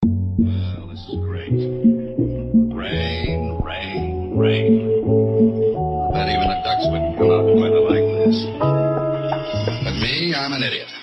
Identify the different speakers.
Speaker 1: Well, this is great. Rain, rain, rain. I bet even the ducks wouldn't come out in weather like this. But me, I'm an idiot.